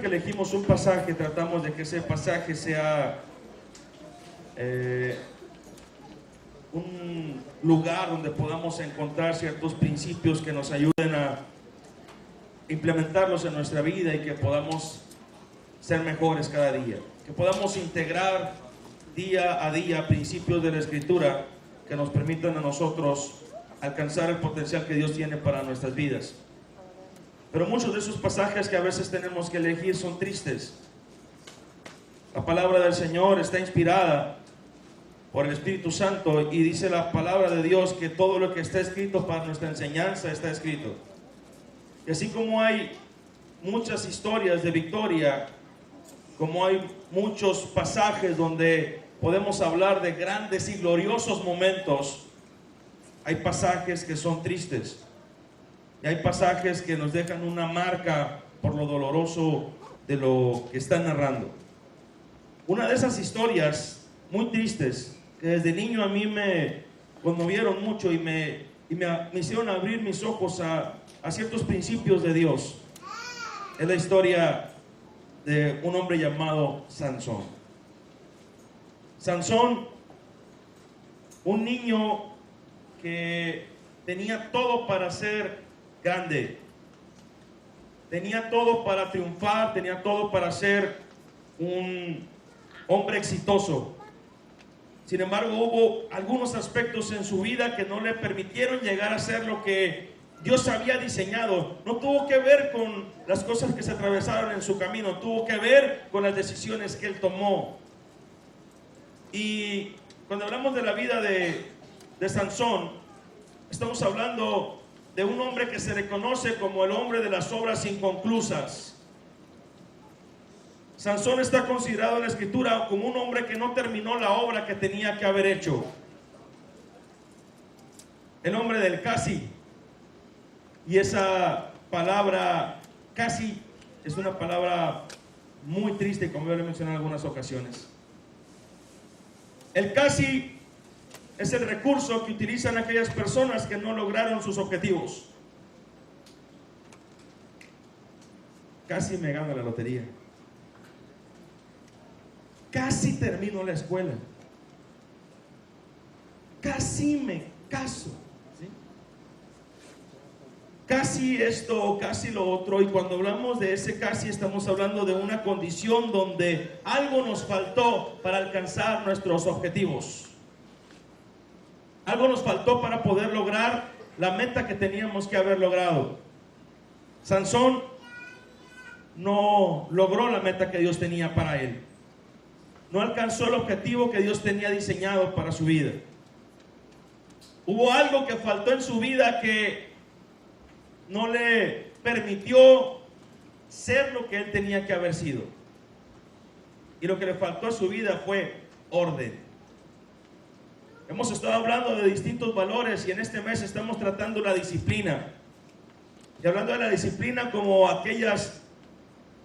que elegimos un pasaje, tratamos de que ese pasaje sea un lugar donde podamos encontrar ciertos principios que nos ayuden a implementarlos en nuestra vida y que podamos ser mejores cada día, que podamos integrar día a día principios de la Escritura que nos permitan a nosotros alcanzar el potencial que Dios tiene para nuestras vidas. Pero muchos de esos pasajes que a veces tenemos que elegir son tristes. La palabra del Señor está inspirada por el Espíritu Santo y dice la palabra de Dios que todo lo que está escrito para nuestra enseñanza está escrito. Y así como hay muchas historias de victoria, como hay muchos pasajes donde podemos hablar de grandes y gloriosos momentos, hay pasajes que son tristes. Y hay pasajes que nos dejan una marca por lo doloroso de lo que están narrando. Una de esas historias muy tristes, que desde niño a mí me conmovieron mucho y me hicieron abrir mis ojos a ciertos principios de Dios, es la historia de un hombre llamado Sansón. Sansón, un niño que tenía todo para ser grande, tenía todo para triunfar, tenía todo para ser un hombre exitoso. Sin embargo, hubo algunos aspectos en su vida que no le permitieron llegar a ser lo que Dios había diseñado. No tuvo que ver con las cosas que se atravesaron en su camino, tuvo que ver con las decisiones que él tomó. Y cuando hablamos de la vida de Sansón, estamos hablando de un hombre que se le conoce como el hombre de las obras inconclusas. Sansón está considerado en la Escritura como un hombre que no terminó la obra que tenía que haber hecho. El hombre del casi. Y esa palabra casi es una palabra muy triste, como yo le mencioné en algunas ocasiones. El casi es el recurso que utilizan aquellas personas que no lograron sus objetivos. Casi me gano la lotería. Casi termino la escuela. Casi me caso. ¿Sí? Casi esto, casi lo otro. Y cuando hablamos de ese casi, estamos hablando de una condición donde algo nos faltó para alcanzar nuestros objetivos. Algo nos faltó para poder lograr la meta que teníamos que haber logrado. Sansón no logró la meta que Dios tenía para él. No alcanzó el objetivo que Dios tenía diseñado para su vida. Hubo algo que faltó en su vida que no le permitió ser lo que él tenía que haber sido. Y lo que le faltó a su vida fue orden. Hemos estado hablando de distintos valores y en este mes estamos tratando la disciplina. Y hablando de la disciplina como aquellas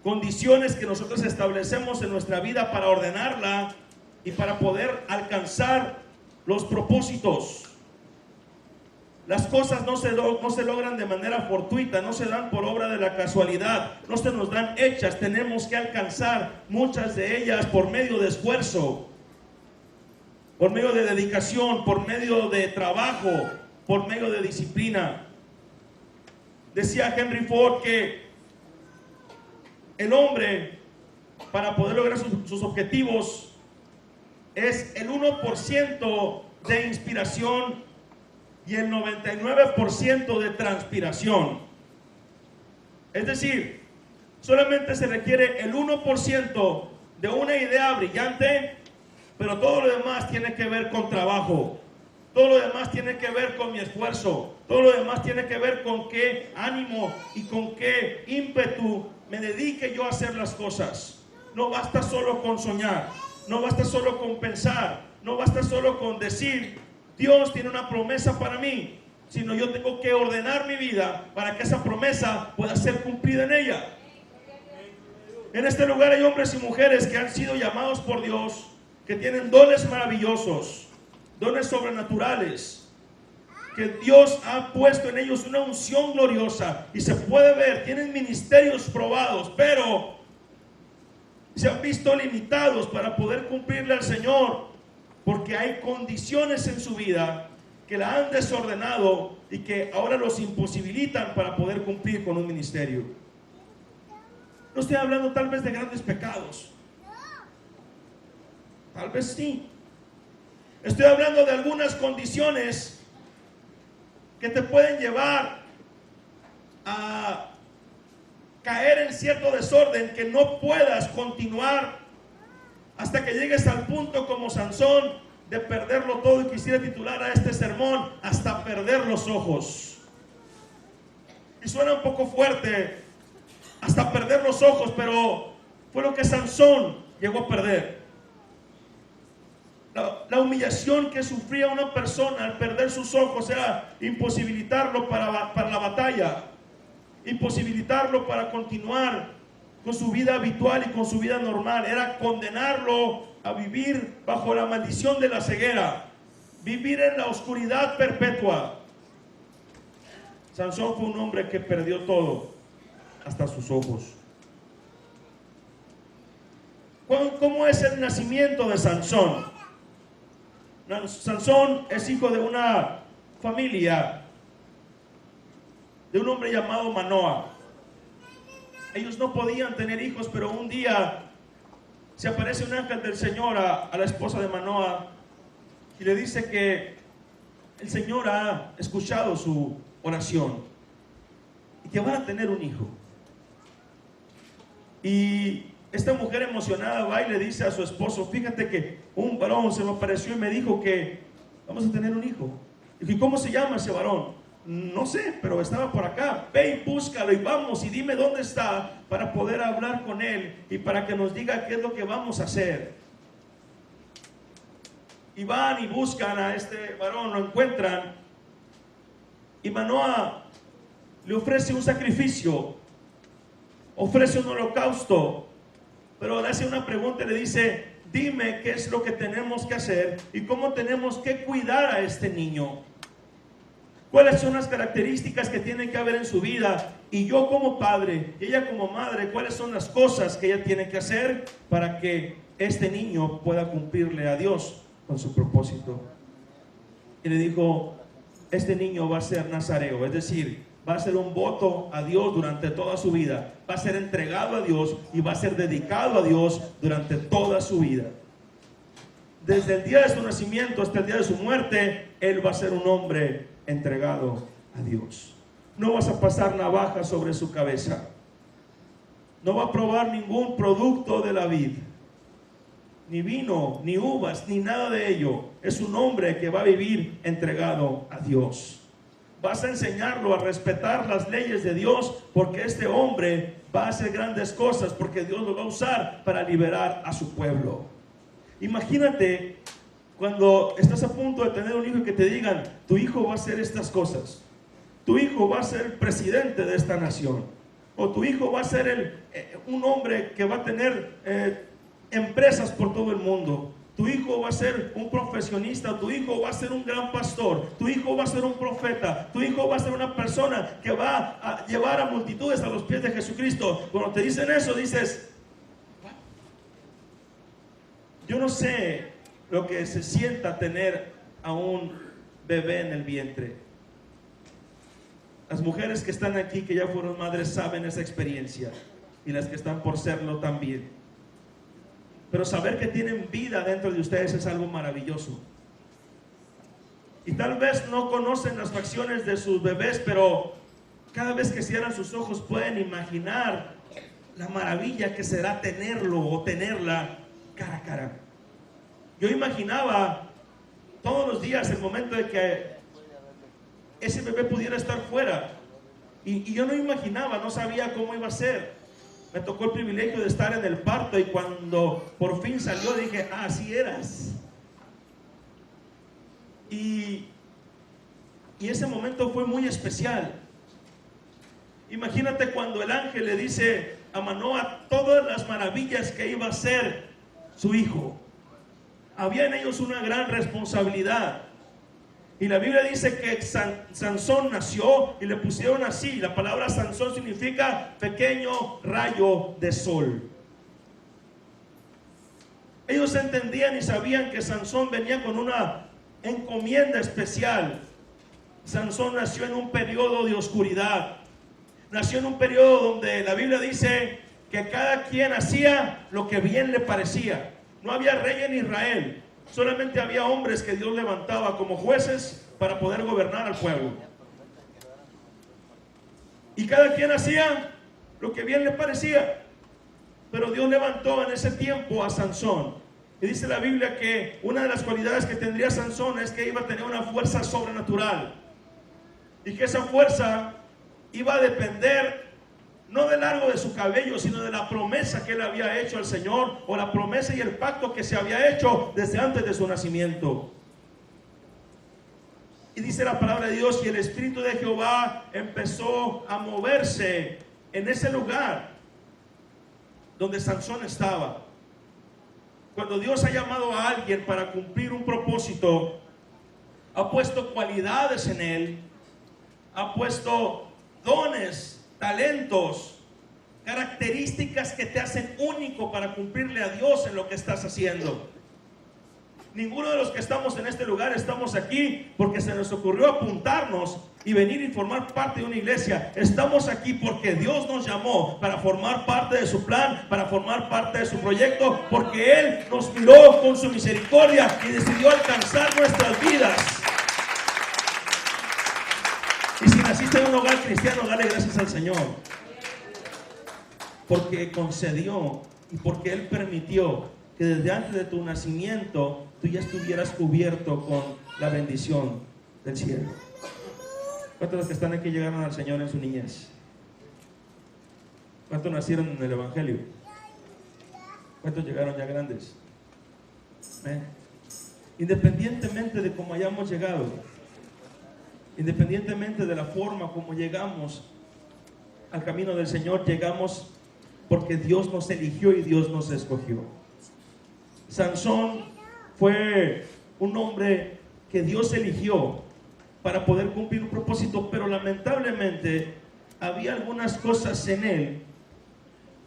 condiciones que nosotros establecemos en nuestra vida para ordenarla y para poder alcanzar los propósitos. Las cosas no se logran de manera fortuita, no se dan por obra de la casualidad, no se nos dan hechas. Tenemos que alcanzar muchas de ellas por medio de esfuerzo, por medio de dedicación, por medio de trabajo, por medio de disciplina. Decía Henry Ford que el hombre, para poder lograr sus objetivos, es el 1% de inspiración y el 99% de transpiración. Es decir, solamente se requiere el 1% de una idea brillante, pero todo lo demás tiene que ver con trabajo. Todo lo demás tiene que ver con mi esfuerzo. Todo lo demás tiene que ver con qué ánimo y con qué ímpetu me dedique yo a hacer las cosas. No basta solo con soñar. No basta solo con pensar. No basta solo con decir, Dios tiene una promesa para mí. Sino yo tengo que ordenar mi vida para que esa promesa pueda ser cumplida en ella. En este lugar hay hombres y mujeres que han sido llamados por Dios, que tienen dones maravillosos, dones sobrenaturales, que Dios ha puesto en ellos una unción gloriosa y se puede ver, tienen ministerios probados, pero se han visto limitados para poder cumplirle al Señor, porque hay condiciones en su vida que la han desordenado y que ahora los imposibilitan para poder cumplir con un ministerio. No estoy hablando tal vez de grandes pecados, tal vez sí. Estoy hablando de algunas condiciones que te pueden llevar a caer en cierto desorden, que no puedas continuar hasta que llegues al punto como Sansón de perderlo todo. Y quisiera titular a este sermón: hasta perder los ojos. Y suena un poco fuerte, hasta perder los ojos, pero fue lo que Sansón llegó a perder. La humillación que sufría una persona al perder sus ojos era imposibilitarlo para la batalla, imposibilitarlo para continuar con su vida habitual y con su vida normal. Era condenarlo a vivir bajo la maldición de la ceguera, vivir en la oscuridad perpetua. Sansón fue un hombre que perdió todo, hasta sus ojos. ¿Cómo es el nacimiento de Sansón? Sansón es hijo de una familia de un hombre llamado Manoa. Ellos no podían tener hijos, pero un día se aparece un ángel del Señor a la esposa de Manoa y le dice que el Señor ha escuchado su oración y que van a tener un hijo. Y esta mujer emocionada va y le dice a su esposo: fíjate que un varón se me apareció y me dijo que vamos a tener un hijo. Y ¿cómo se llama ese varón? No sé, pero estaba por acá. Ve y búscalo y vamos y dime dónde está para poder hablar con él y para que nos diga qué es lo que vamos a hacer. Y van y buscan a este varón, lo encuentran, y Manoa le ofrece un sacrificio, ofrece un holocausto, pero le hace una pregunta y le dice: dime qué es lo que tenemos que hacer y cómo tenemos que cuidar a este niño. ¿Cuáles son las características que tienen que haber en su vida? Y yo como padre, y ella como madre, ¿cuáles son las cosas que ella tiene que hacer para que este niño pueda cumplirle a Dios con su propósito? Y le dijo: este niño va a ser nazareo, es decir, va a ser un voto a Dios durante toda su vida, va a ser entregado a Dios y va a ser dedicado a Dios durante toda su vida. Desde el día de su nacimiento hasta el día de su muerte, él va a ser un hombre entregado a Dios. No vas a pasar navaja sobre su cabeza, no va a probar ningún producto de la vid, ni vino, ni uvas, ni nada de ello. Es un hombre que va a vivir entregado a Dios. Vas a enseñarlo a respetar las leyes de Dios, porque este hombre va a hacer grandes cosas, porque Dios lo va a usar para liberar a su pueblo. Imagínate cuando estás a punto de tener un hijo y que te digan: tu hijo va a hacer estas cosas, tu hijo va a ser el presidente de esta nación, o tu hijo va a ser un hombre que va a tener empresas por todo el mundo. Tu hijo va a ser un profesionista, tu hijo va a ser un gran pastor, tu hijo va a ser un profeta, tu hijo va a ser una persona que va a llevar a multitudes a los pies de Jesucristo. Cuando te dicen eso, dices: yo no sé lo que se sienta tener a un bebé en el vientre. Las mujeres que están aquí, que ya fueron madres, saben esa experiencia, y las que están por serlo también. Pero saber que tienen vida dentro de ustedes es algo maravilloso. Y tal vez no conocen las facciones de sus bebés, pero cada vez que cierran sus ojos pueden imaginar la maravilla que será tenerlo o tenerla cara a cara. Yo imaginaba todos los días el momento de que ese bebé pudiera estar fuera. Y yo no imaginaba, no sabía cómo iba a ser. Me tocó el privilegio de estar en el parto, y cuando por fin salió dije: ah, así eras. Y ese momento fue muy especial. Imagínate cuando el ángel le dice a Manoa todas las maravillas que iba a hacer su hijo. Había en ellos una gran responsabilidad. Y la Biblia dice que Sansón nació y le pusieron así. La palabra Sansón significa pequeño rayo de sol. Ellos entendían y sabían que Sansón venía con una encomienda especial. Sansón nació en un periodo de oscuridad. Nació en un periodo donde la Biblia dice que cada quien hacía lo que bien le parecía. No había rey en Israel. Solamente había hombres que Dios levantaba como jueces para poder gobernar al pueblo. Y cada quien hacía lo que bien le parecía. Pero Dios levantó en ese tiempo a Sansón. Y dice la Biblia que una de las cualidades que tendría Sansón es que iba a tener una fuerza sobrenatural. Y que esa fuerza iba a depender no del largo de su cabello, sino de la promesa que él había hecho al Señor, o la promesa y el pacto que se había hecho desde antes de su nacimiento. Y dice la palabra de Dios, y el Espíritu de Jehová empezó a moverse en ese lugar donde Sansón estaba. Cuando Dios ha llamado a alguien para cumplir un propósito, ha puesto cualidades en él, ha puesto dones, talentos, características que te hacen único para cumplirle a Dios en lo que estás haciendo. Ninguno de los que estamos en este lugar estamos aquí porque se nos ocurrió apuntarnos y venir y formar parte de una iglesia. Estamos aquí porque Dios nos llamó para formar parte de su plan, para formar parte de su proyecto, porque Él nos miró con su misericordia y decidió alcanzar nuestras vidas. Y si naciste en un hogar cristiano, dale gracias al Señor, porque concedió y porque Él permitió que desde antes de tu nacimiento tú ya estuvieras cubierto con la bendición del cielo. ¿Cuántos de los que están aquí llegaron al Señor en su niñez? ¿Cuántos nacieron en el Evangelio? ¿Cuántos llegaron ya grandes? Independientemente de cómo hayamos llegado, independientemente de la forma como llegamos al camino del Señor, llegamos porque Dios nos eligió y Dios nos escogió. Sansón fue un hombre que Dios eligió para poder cumplir un propósito, pero lamentablemente había algunas cosas en él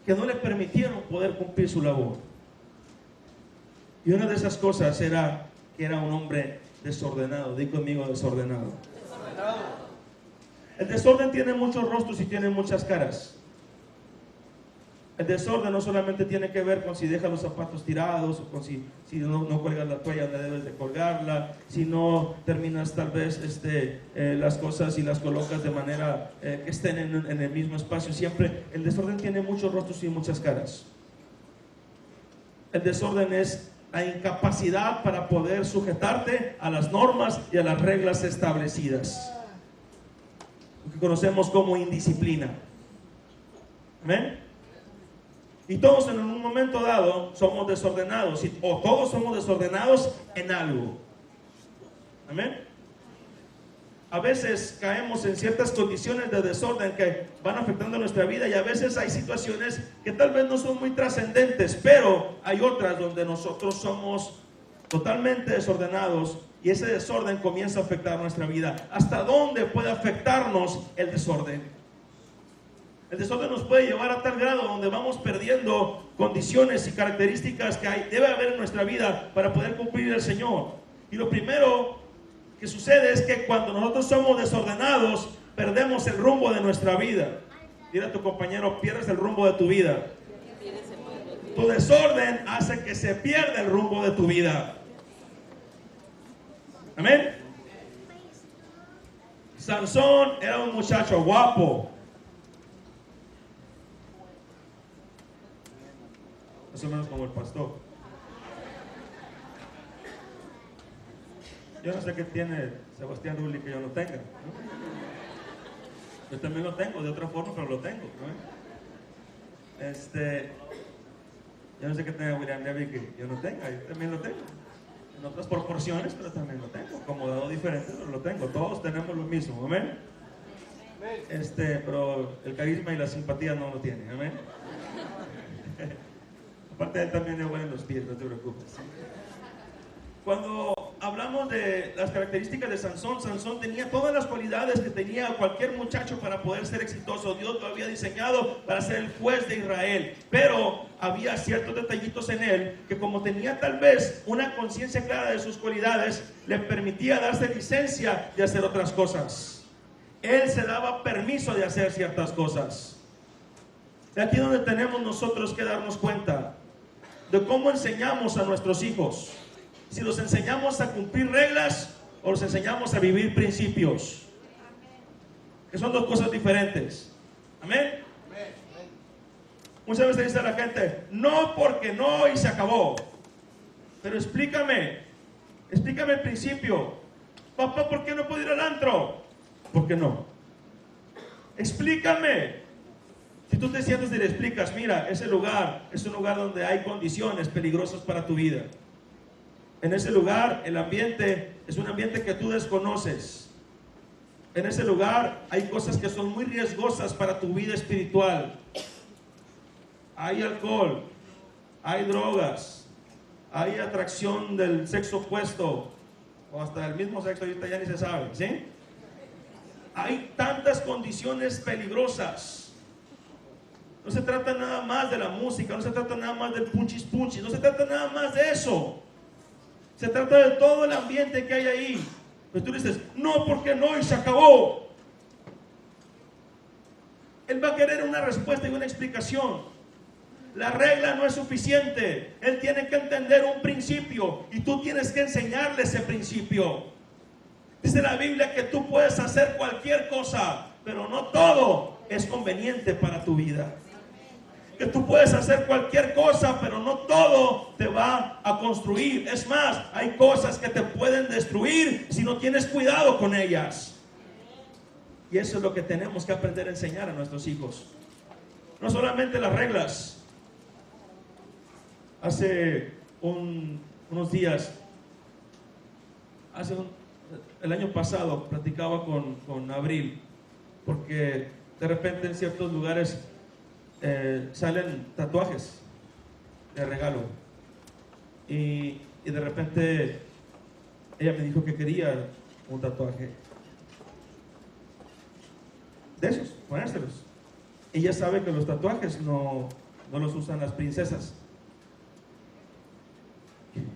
que no le permitieron poder cumplir su labor. Y una de esas cosas era que era un hombre desordenado. Di conmigo, desordenado. El desorden tiene muchos rostros y tiene muchas caras. El desorden no solamente tiene que ver con si dejas los zapatos tirados, o con si no cuelgas la toalla donde debes de colgarla, si no terminas tal vez las cosas y las colocas de manera que estén en el mismo espacio. Siempre el desorden tiene muchos rostros y muchas caras. El desorden es la incapacidad para poder sujetarte a las normas y a las reglas establecidas, lo que conocemos como indisciplina. ¿Amén? Y todos en un momento dado somos desordenados, o todos somos desordenados en algo. Amén. A veces caemos en ciertas condiciones de desorden que van afectando nuestra vida, y a veces hay situaciones que tal vez no son muy trascendentes, pero hay otras donde nosotros somos totalmente desordenados y ese desorden comienza a afectar nuestra vida. ¿Hasta dónde puede afectarnos el desorden? El desorden nos puede llevar a tal grado donde vamos perdiendo condiciones y características que debe haber en nuestra vida para poder cumplir el Señor. Y lo primero que sucede es que cuando nosotros somos desordenados, perdemos el rumbo de nuestra vida. Dile a tu compañero, pierdes el rumbo de tu vida. Tu desorden hace que se pierda el rumbo de tu vida. Amén. Sansón era un muchacho guapo. Más o menos como el pastor. Yo no sé qué tiene Sebastián Rulli que yo no tenga, ¿no? Yo también lo tengo de otra forma, pero lo tengo, ¿no? Yo no sé qué tiene William Levy que yo no tenga. Yo también lo tengo en otras proporciones, pero también lo tengo acomodado diferente, pero lo tengo. Todos tenemos lo mismo, amén. Pero el carisma y la simpatía no lo tiene, amén. Aparte, él también le huelen los pies, no te preocupes. Cuando hablamos de las características de Sansón. Sansón tenía todas las cualidades que tenía cualquier muchacho para poder ser exitoso. Dios lo había diseñado para ser el juez de Israel, pero había ciertos detallitos en él que, como tenía tal vez una conciencia clara de sus cualidades, le permitía darse licencia de hacer otras cosas. Él se daba permiso de hacer ciertas cosas. De aquí donde tenemos nosotros que darnos cuenta de cómo enseñamos a nuestros hijos. Si los enseñamos a cumplir reglas o los enseñamos a vivir principios, que son dos cosas diferentes. Amén. Muchas veces dice la gente, no, porque no, y se acabó. Pero explícame el principio. Papá, ¿por qué no puedo ir al antro? ¿Por qué no? Explícame. Si tú te sientes y le explicas, mira, ese lugar es un lugar donde hay condiciones peligrosas para tu vida. En ese lugar el ambiente es un ambiente que tú desconoces. En ese lugar hay cosas que son muy riesgosas para tu vida espiritual. Hay alcohol, hay drogas, hay atracción del sexo opuesto, o hasta del mismo sexo, ahorita ya ni se sabe, ¿sí? Hay tantas condiciones peligrosas. No se trata nada más de la música, no se trata nada más del punchis punchis, no se trata nada más de eso. Se trata de todo el ambiente que hay ahí. Pero tú dices, no, porque no, y se acabó. Él va a querer una respuesta y una explicación. La regla no es suficiente. Él tiene que entender un principio y tú tienes que enseñarle ese principio. Dice la Biblia que tú puedes hacer cualquier cosa, pero no todo es conveniente para tu vida. Que tú puedes hacer cualquier cosa, pero no todo te va a construir. Es más, hay cosas que te pueden destruir si no tienes cuidado con ellas. Y eso es lo que tenemos que aprender a enseñar a nuestros hijos. No solamente las reglas. Hace unos días, el año pasado, platicaba con Abril, porque de repente en ciertos lugares salen tatuajes de regalo, y de repente ella me dijo que quería un tatuaje de esos, ponérselos. Ella sabe que los tatuajes no los usan las princesas.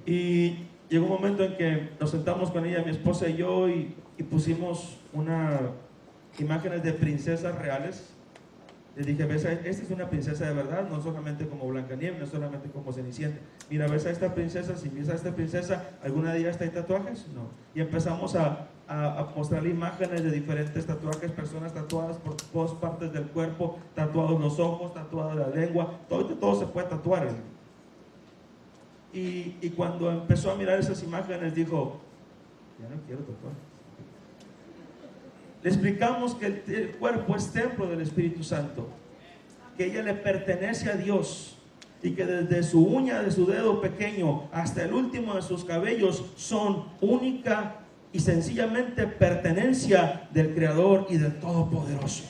Y llegó un momento en que nos sentamos con ella, mi esposa y yo, y pusimos imágenes de princesas reales. Le dije, ves, esta es una princesa de verdad, no solamente como Blancanieves, no solamente como Cenicienta. Mira, ves a esta princesa, si ves a esta princesa, ¿alguna de ellas trae tatuajes? No. Y empezamos a mostrarle imágenes de diferentes tatuajes, personas tatuadas por todas partes del cuerpo, tatuados los ojos, tatuada la lengua, todo se puede tatuar. Y cuando empezó a mirar esas imágenes, dijo, ya no quiero tatuar. Le explicamos que el cuerpo es templo del Espíritu Santo, que ella le pertenece a Dios, y que desde su uña de su dedo pequeño hasta el último de sus cabellos son única y sencillamente pertenencia del Creador y del Todopoderoso.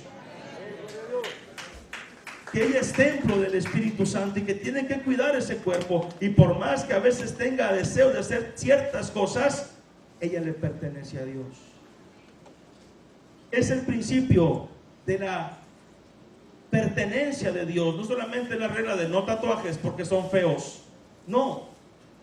Que ella es templo del Espíritu Santo y que tiene que cuidar ese cuerpo, y por más que a veces tenga deseo de hacer ciertas cosas, ella le pertenece a Dios. Es el principio de la pertenencia de Dios, no solamente la regla de no tatuajes porque son feos, no,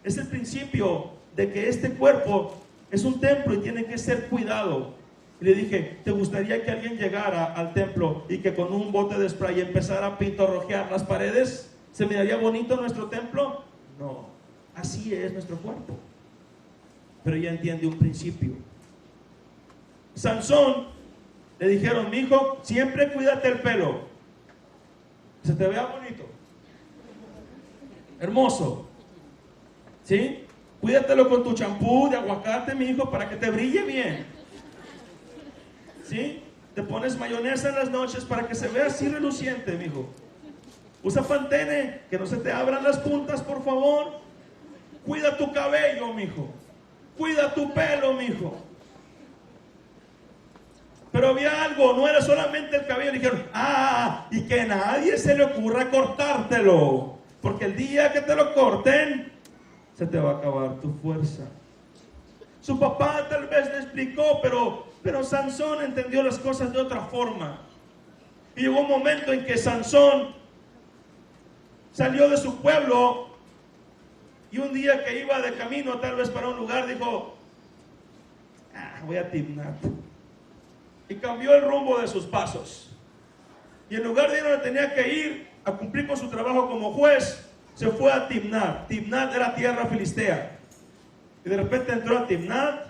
es el principio de que este cuerpo es un templo y tiene que ser cuidado. Y le dije, ¿te gustaría que alguien llegara al templo y que con un bote de spray empezara a pintorrojear las paredes? ¿Se miraría bonito nuestro templo? No, así es nuestro cuerpo. Pero ella entiende un principio. Sansón, le dijeron, mi hijo, siempre cuídate el pelo, se te vea bonito, hermoso, ¿sí? Cuídatelo con tu champú de aguacate, mi hijo, para que te brille bien, ¿sí? Te pones mayonesa en las noches para que se vea así reluciente, mi hijo. Usa Pantene, que no se te abran las puntas, por favor. Cuida tu cabello, mi hijo. Cuida tu pelo, mi hijo. Pero había algo, no era solamente el cabello. Dijeron, y que nadie se le ocurra cortártelo, porque el día que te lo corten, se te va a acabar tu fuerza. Su papá tal vez le explicó, pero Sansón entendió las cosas de otra forma. Y llegó un momento en que Sansón salió de su pueblo y un día que iba de camino tal vez para un lugar dijo, voy a Timnat. Y cambió el rumbo de sus pasos. Y en lugar de ir donde tenía que ir a cumplir con su trabajo como juez, se fue a Timnat. Timnat era tierra filistea. Y de repente entró a Timnat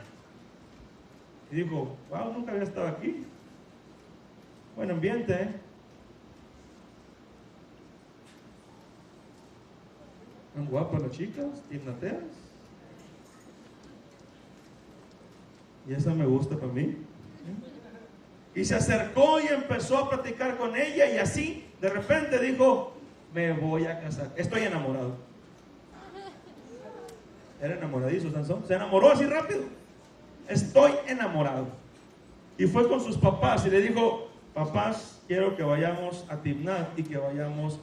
y dijo, wow, nunca había estado aquí. Buen ambiente, ¿eh? ¿Tan guapas las chicas timnateas? Y esa me gusta para mí. Y se acercó y empezó a platicar con ella y así, de repente dijo, me voy a casar. Estoy enamorado. Era enamoradizo Sansón. Se enamoró así rápido. Estoy enamorado. Y fue con sus papás y le dijo, papás, quiero que vayamos a Timnat y que vayamos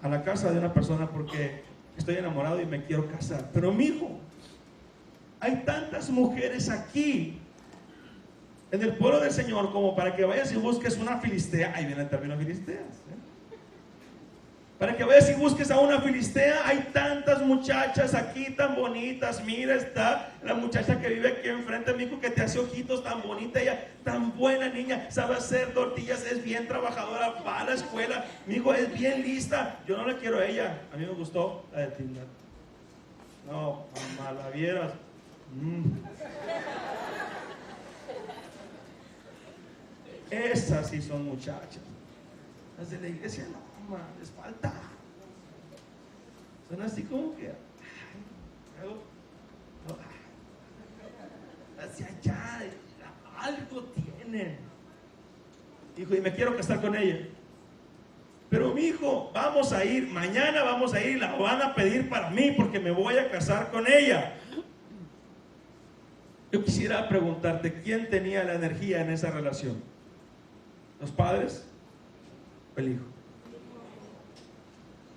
a la casa de una persona porque estoy enamorado y me quiero casar. Pero mi hijo, hay tantas mujeres aquí en el pueblo del Señor como para que vayas y busques una filistea. Ahí viene el término filisteas, ¿eh? Para que vayas y busques a una filistea. Hay tantas muchachas aquí tan bonitas. Mira, está la muchacha que vive aquí enfrente, mi hijo, que te hace ojitos, tan bonita ella, tan buena niña, sabe hacer tortillas, es bien trabajadora, va a la escuela, mi hijo es bien lista. Yo no la quiero a ella, a mí me gustó la de Timnat. No, mamá, la vieras. Esas sí son muchachas. Las de la iglesia no, mamá, les falta. Son así como que hacia allá, algo tienen. Hijo, y me quiero casar con ella. Pero mi hijo, vamos a ir, mañana vamos a ir, la van a pedir para mí porque me voy a casar con ella. Yo quisiera preguntarte, ¿quién tenía la energía en esa relación? ¿Los padres o el hijo?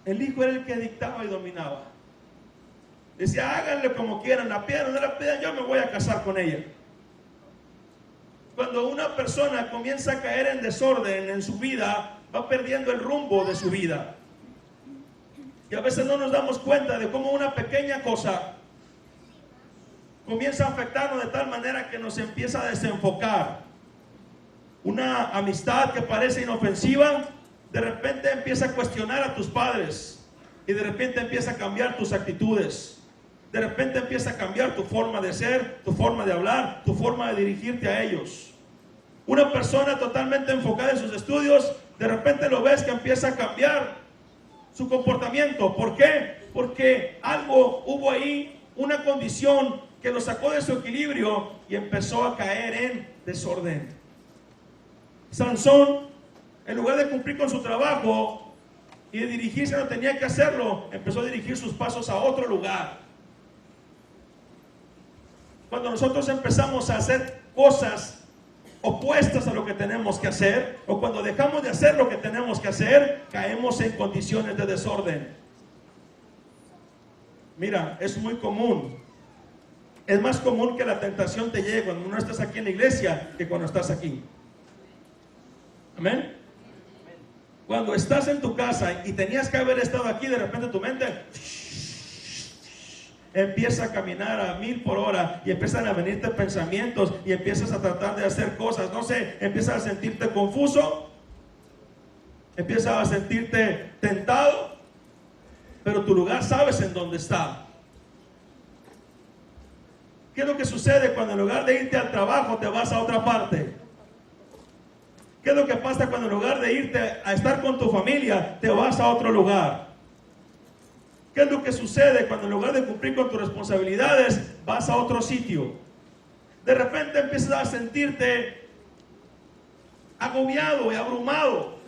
El hijo era el que dictaba y dominaba. Decía, háganle como quieran, la pidan o no la pidan, yo me voy a casar con ella. Cuando una persona comienza a caer en desorden en su vida, va perdiendo el rumbo de su vida. Y a veces no nos damos cuenta de cómo una pequeña cosa comienza a afectarnos de tal manera que nos empieza a desenfocar. Una amistad que parece inofensiva, de repente empieza a cuestionar a tus padres y de repente empieza a cambiar tus actitudes. De repente empieza a cambiar tu forma de ser, tu forma de hablar, tu forma de dirigirte a ellos. Una persona totalmente enfocada en sus estudios, de repente lo ves que empieza a cambiar su comportamiento. ¿Por qué? Porque algo hubo ahí, una condición que lo sacó de su equilibrio y empezó a caer en desorden. Sansón, en lugar de cumplir con su trabajo y de dirigirse no tenía que hacerlo, empezó a dirigir sus pasos a otro lugar. Cuando nosotros empezamos a hacer cosas opuestas a lo que tenemos que hacer, o cuando dejamos de hacer lo que tenemos que hacer, caemos en condiciones de desorden. Mira, es muy común. Es más común que la tentación te llegue cuando no estás aquí en la iglesia que cuando estás aquí. Amén. Cuando estás en tu casa y tenías que haber estado aquí, de repente tu mente empieza a caminar a 1000 por hora y empiezan a venirte pensamientos y empiezas a tratar de hacer cosas, no sé, empiezas a sentirte confuso, empiezas a sentirte tentado, pero tu lugar sabes en dónde está. ¿Qué es lo que sucede cuando en lugar de irte al trabajo te vas a otra parte? ¿Qué es lo que pasa cuando en lugar de irte a estar con tu familia te vas a otro lugar? ¿Qué es lo que sucede cuando en lugar de cumplir con tus responsabilidades vas a otro sitio? De repente empiezas a sentirte agobiado y abrumado.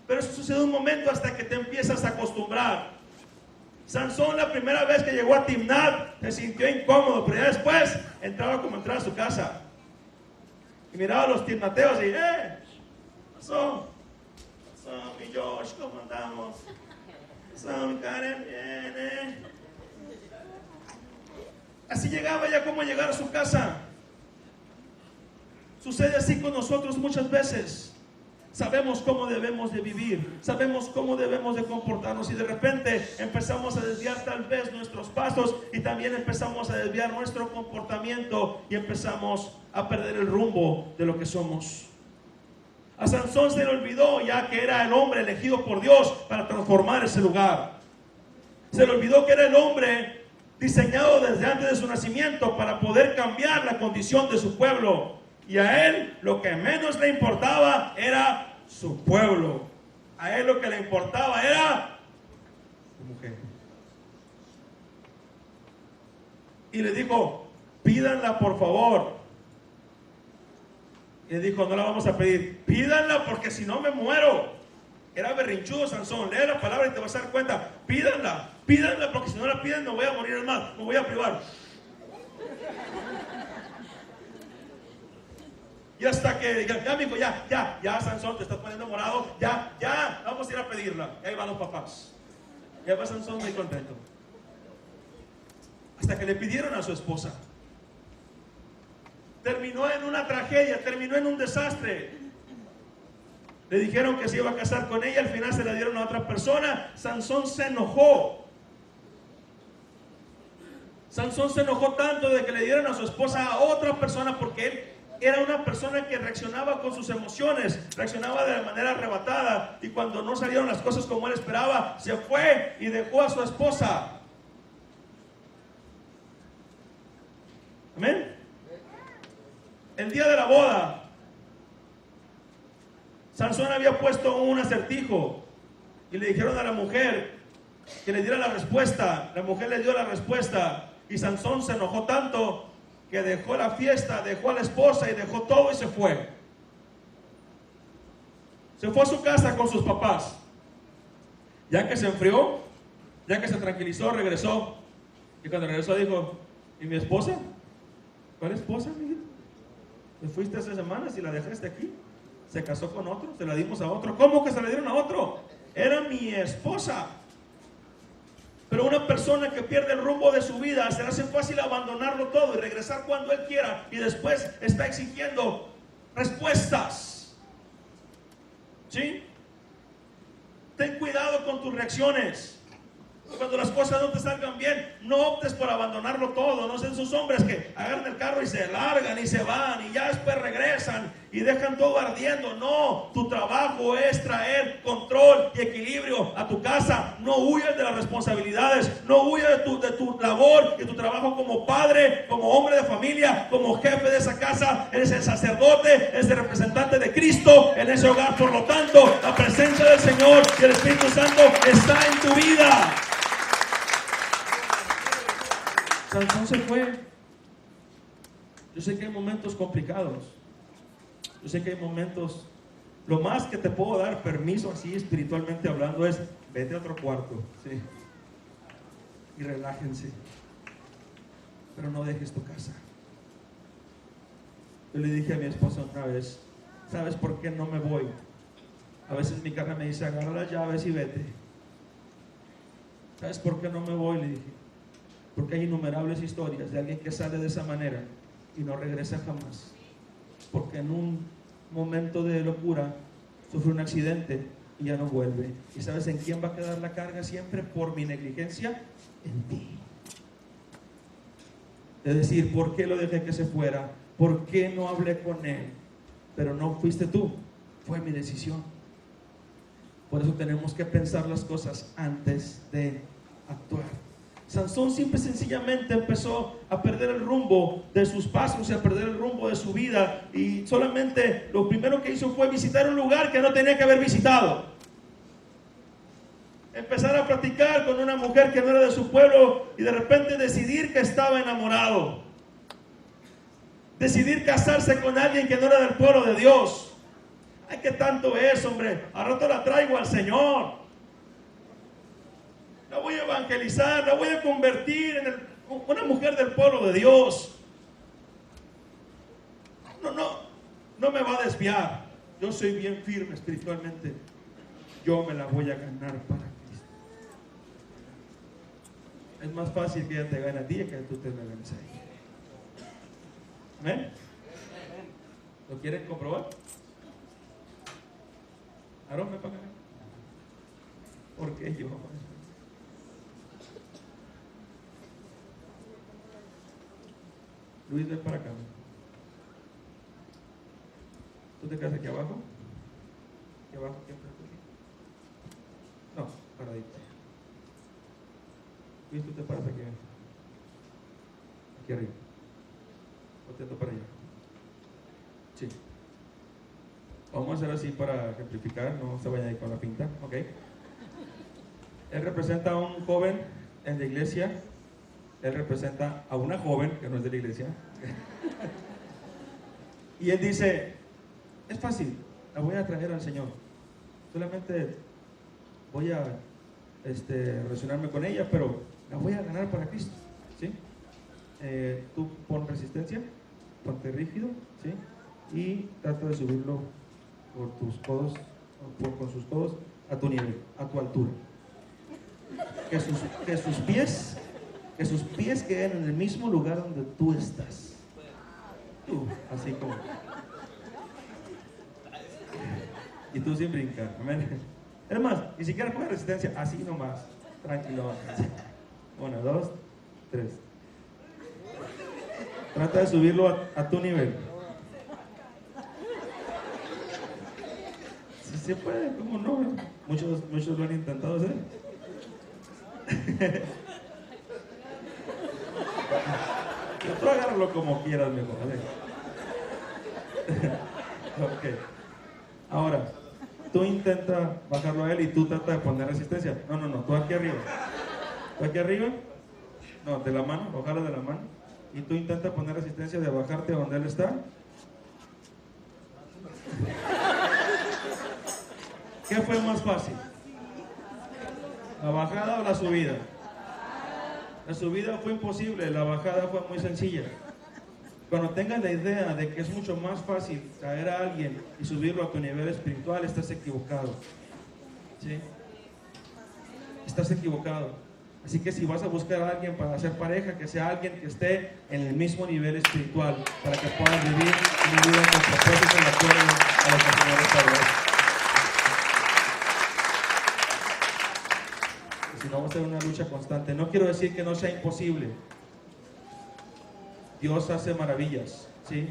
Pero eso sucede un momento hasta que te empiezas a acostumbrar. Sansón, la primera vez que llegó a Timnat se sintió incómodo, pero ya después entraba como entraba a su casa y miraba a los timnateos y ¿qué pasó? Mi Josh, ¿cómo andamos? Son Karen, bien, Así llegaba ella como llegar a su casa. Sucede así con nosotros muchas veces. Sabemos cómo debemos de vivir, sabemos cómo debemos de comportarnos y de repente empezamos a desviar tal vez nuestros pasos y también empezamos a desviar nuestro comportamiento y empezamos a perder el rumbo de lo que somos. A Sansón se le olvidó ya que era el hombre elegido por Dios para transformar ese lugar. Se le olvidó que era el hombre diseñado desde antes de su nacimiento para poder cambiar la condición de su pueblo. Y a él lo que menos le importaba era su pueblo. A él lo que le importaba era su mujer. Y le dijo, pídanla por favor. Y le dijo, no la vamos a pedir, pídanla porque si no me muero. Era berrinchudo Sansón. Lee la palabra y te vas a dar cuenta. Pídanla, pídanla porque si no la piden me voy a morir más, me voy a privar. Y hasta que digan, ya amigo, ya Sansón, te estás poniendo morado, ya, vamos a ir a pedirla. Y ahí van los papás. Ya va Sansón muy contento. Hasta que le pidieron a su esposa. Terminó en una tragedia, terminó en un desastre. Le dijeron que se iba a casar con ella, al final se la dieron a otra persona. Sansón se enojó. Sansón se enojó tanto de que le dieron a su esposa a otra persona porque él era una persona que reaccionaba con sus emociones, reaccionaba de manera arrebatada y cuando no salieron las cosas como él esperaba, se fue y dejó a su esposa. Amén. El día de la boda, Sansón había puesto un acertijo y le dijeron a la mujer que le diera la respuesta. La mujer le dio la respuesta y Sansón se enojó tanto que dejó la fiesta, dejó a la esposa y dejó todo y se fue. Se fue a su casa con sus papás. Ya que se enfrió, ya que se tranquilizó, regresó. Y cuando regresó dijo, ¿y mi esposa? ¿Cuál esposa, mijito? ¿Te fuiste hace semanas y la dejaste aquí? ¿Se casó con otro? ¿Se la dimos a otro? ¿Cómo que se la dieron a otro? Era mi esposa. Pero una persona que pierde el rumbo de su vida, se le hace fácil abandonarlo todo y regresar cuando él quiera y después está exigiendo respuestas. ¿Sí? Ten cuidado con tus reacciones. Cuando las cosas no te salgan bien, no optes por abandonarlo todo. No sean esos hombres que agarran el carro y se largan y se van y ya después regresan y dejan todo ardiendo. No, tu trabajo es traer control y equilibrio a tu casa. No huyas de las responsabilidades, no huyas de tu labor y tu trabajo como padre, como hombre de familia, como jefe de esa casa. Eres el sacerdote, eres el representante de Cristo en ese hogar. Por lo tanto, la presencia del Señor y el Espíritu Santo está en tu vida. Sansón se fue. Yo sé que hay momentos complicados. Yo sé que hay momentos. Lo más que te puedo dar permiso así espiritualmente hablando es vete a otro cuarto, ¿sí? Y relájense. Pero no dejes tu casa. Yo le dije a mi esposa otra vez, ¿sabes por qué no me voy? A veces mi carne me dice agarra las llaves y vete. ¿Sabes por qué no me voy? Le dije, porque hay innumerables historias de alguien que sale de esa manera y no regresa jamás. Porque en un momento de locura sufre un accidente y ya no vuelve. ¿Y sabes en quién va a quedar la carga siempre? Por mi negligencia, en ti. Es decir, ¿por qué lo dejé que se fuera? ¿Por qué no hablé con él? Pero no fuiste tú, fue mi decisión. Por eso tenemos que pensar las cosas antes de actuar. Sansón simple y sencillamente empezó a perder el rumbo de sus pasos y a perder el rumbo de su vida, y solamente lo primero que hizo fue visitar un lugar que no tenía que haber visitado. Empezar a platicar con una mujer que no era de su pueblo y de repente decidir que estaba enamorado. Decidir casarse con alguien que no era del pueblo de Dios. Ay, qué tanto es, hombre. Al rato la traigo al Señor. La voy a evangelizar, la voy a convertir en una mujer del pueblo de Dios. No me va a desviar. Yo soy bien firme espiritualmente. Yo me la voy a ganar para Cristo. Es más fácil que ella te gane a ti que tú te la ganes a ella. ¿Amén? ¿Lo quieren comprobar? Aarón, me pagan. ¿Por qué yo? Luis, ven para acá. ¿Tú te quedas aquí abajo? ¿Aquí abajo? ¿Quién está aquí? No, paradito. Luis, tú te paras aquí. Aquí arriba. Volteando para allá. Sí. Vamos a hacer así para ejemplificar, no se vayan ahí con la pinta, ¿ok? Él representa a un joven en la iglesia. Él representa a una joven que no es de la iglesia. Y él dice, es fácil, la voy a traer al Señor. Solamente voy a relacionarme con ella, pero la voy a ganar para Cristo, ¿sí? Tú pon resistencia, ponte rígido, ¿sí? Y trata de subirlo por tus codos, con sus codos a tu nivel, a tu altura. Que sus pies queden en el mismo lugar donde tú estás. Tú, así como. Y tú sin brincar, amén. Es más, ni siquiera con resistencia, así nomás, tranquilo. 1, 2, 3. Trata de subirlo a tu nivel. Si se puede, ¿cómo no? Muchos lo han intentado hacer. Tú agárralo como quieras, mejor, ¿vale? Ok. Ahora, tú intenta bajarlo a él y tú trata de poner resistencia. No, tú aquí arriba. ¿Tú aquí arriba? No, de la mano, ojalá de la mano. Y tú intenta poner resistencia de bajarte a donde él está. ¿Qué fue más fácil? ¿La bajada o la subida? La subida fue imposible, la bajada fue muy sencilla. Cuando tengas la idea de que es mucho más fácil traer a alguien y subirlo a tu nivel espiritual, estás equivocado. ¿Sí? Estás equivocado. Así que si vas a buscar a alguien para hacer pareja, que sea alguien que esté en el mismo nivel espiritual, para que puedan vivir una vida con propósito y de acuerdo a lo que el Señor establece. Si no, va a ser una lucha constante. No quiero decir que no sea imposible. Dios hace maravillas, ¿sí?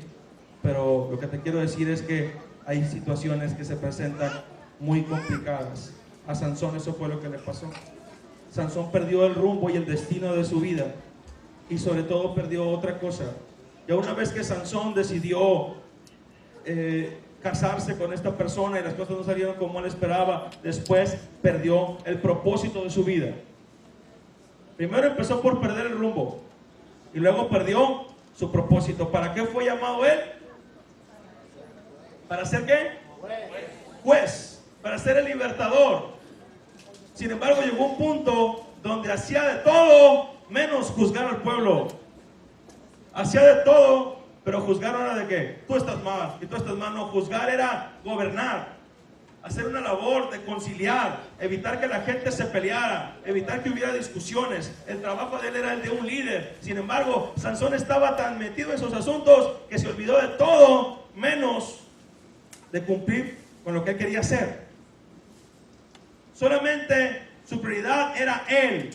Pero lo que te quiero decir es que hay situaciones que se presentan muy complicadas. A Sansón eso fue lo que le pasó. Sansón perdió el rumbo y el destino de su vida. Y sobre todo perdió otra cosa. Ya una vez que Sansón decidió casarse con esta persona y las cosas no salieron como él esperaba, después perdió el propósito de su vida. Primero empezó por perder el rumbo y luego perdió su propósito. ¿Para qué fue llamado él? ¿Para ser qué? Juez. Para ser el libertador. Sin embargo, llegó un punto donde hacía de todo menos juzgar al pueblo. Hacía de todo, pero juzgar era de qué? Tú estás mal y tú estás mal. No, juzgar era gobernar, hacer una labor de conciliar, evitar que la gente se peleara, evitar que hubiera discusiones. El trabajo de él era el de un líder. Sin embargo, Sansón estaba tan metido en esos asuntos que se olvidó de todo menos de cumplir con lo que él quería hacer. Solamente su prioridad era él.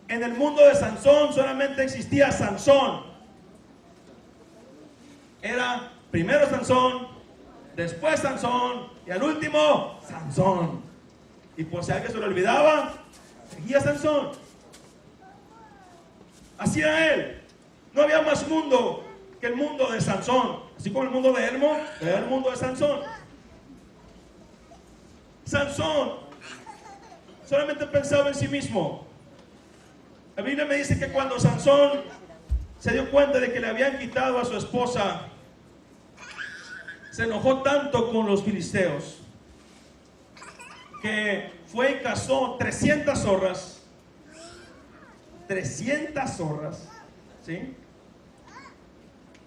En el mundo de Sansón solamente existía Sansón. Era primero Sansón, después Sansón y al último Sansón. Y por si alguien se lo olvidaba, seguía Sansón. Así era él. No había más mundo que el mundo de Sansón. Así como el mundo de Elmo era el mundo de Sansón. Sansón solamente pensaba en sí mismo. La Biblia me dice que cuando Sansón se dio cuenta de que le habían quitado a su esposa, se enojó tanto con los filisteos que fue y cazó 300 zorras. 300 zorras, ¿sí?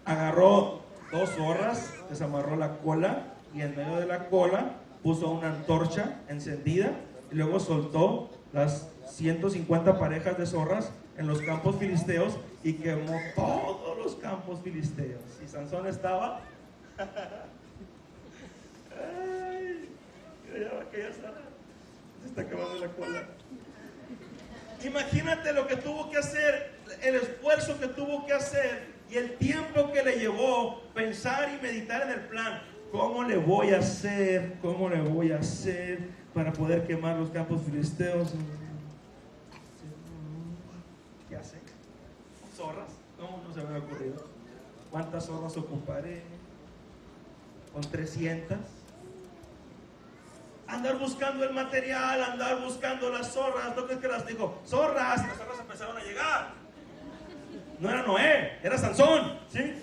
Agarró 2 zorras, les amarró la cola y en medio de la cola puso una antorcha encendida y luego soltó las 150 parejas de zorras en los campos filisteos y quemó todos los campos filisteos. Y Sansón estaba... Ay, que ya se está acabando la cola. Imagínate lo que tuvo que hacer, el esfuerzo que tuvo que hacer y el tiempo que le llevó pensar y meditar en el plan. ¿Cómo le voy a hacer? ¿Cómo le voy a hacer para poder quemar los campos filisteos? ¿Qué hace? ¿Zorras? ¿Cómo no se me ha ocurrido? ¿Cuántas zorras ocuparé? ¿Con 300? Andar buscando el material, andar buscando las zorras. ¿No crees que las dijo? Zorras, y las zorras empezaron a llegar. No era Noé, era Sansón, ¿sí?